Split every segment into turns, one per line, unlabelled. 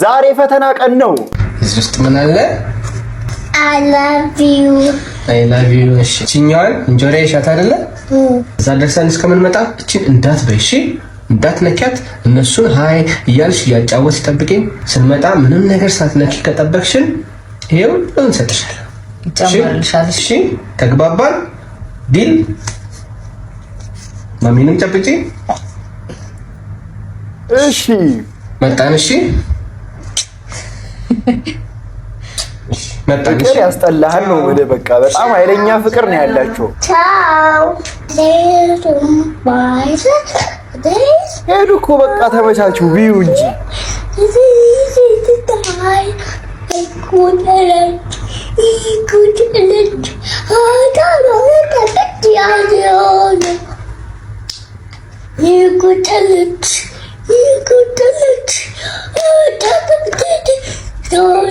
ዛሬ ፈተና ቀን ነው።
እዚህ ውስጥ ምን አለ?
I love you
እሺ ቺኛን እንጆሪ ሻት አይደለ? እዛ ደርሰን እስከምንመጣ እቺን እንዳትበይ እሺ፣ እንዳትነኪያት። እነሱን ሃይ እያልሽ እያጫወትሽ ጠብቂኝ። ስንመጣ ምንም ነገር ሳትነኪ ከጠበቅሽን ይሄው እንሰጥሻለን።
ይጨምርልሻል።
እሺ ተግባባን? ዲል ማሚንም ጠብቂ።
እሺ
መጣን። እሺ
ፍቅር ያስጠላሃል ነው ወደ በቃ በጣም ኃይለኛ ፍቅር ነው ያላችሁ። ሄዱ እኮ በቃ ተመቻቹ ቢዩ እንጂ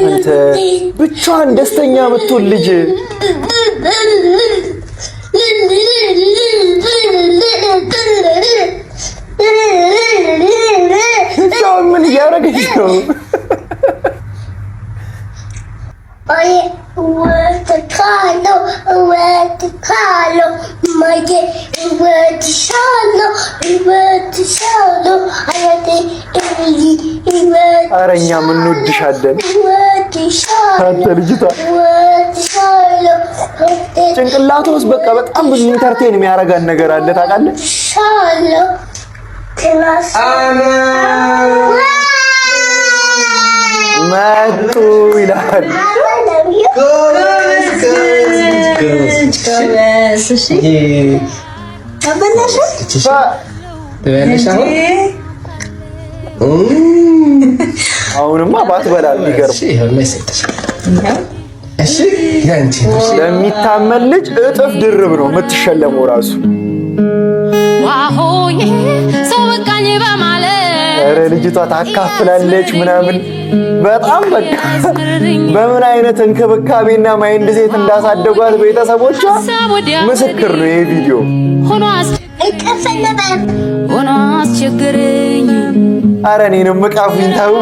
አንተ ብቻዋን ደስተኛ የምትሆን ልጅ ብቻዋን ምን እያደረገች ነው? ኧረ እኛም እንወድሻለን። አንተ ልጅቷ ጭንቅላቱ ውስጥ በቃ በጣም ብዙ ኢንተርቴን የሚያደርጋን ነገር አለ ታውቃለህ? መጡ ይላል። አሁንማ ባትበላ የሚገርም ለሚታመን ልጅ እጥፍ ድርብ ነው የምትሸለመው ራሱ። ኧረ ልጅቷ ታካፍላለች ምናምን በጣም በቃ በምን አይነት እንክብካቤና ማይንድ ሴት እንዳሳደጓት ቤተሰቦቿ ምስክር ነው ይሄ ቪዲዮ። ኧረ እኔንም እቃፉኝ ተው።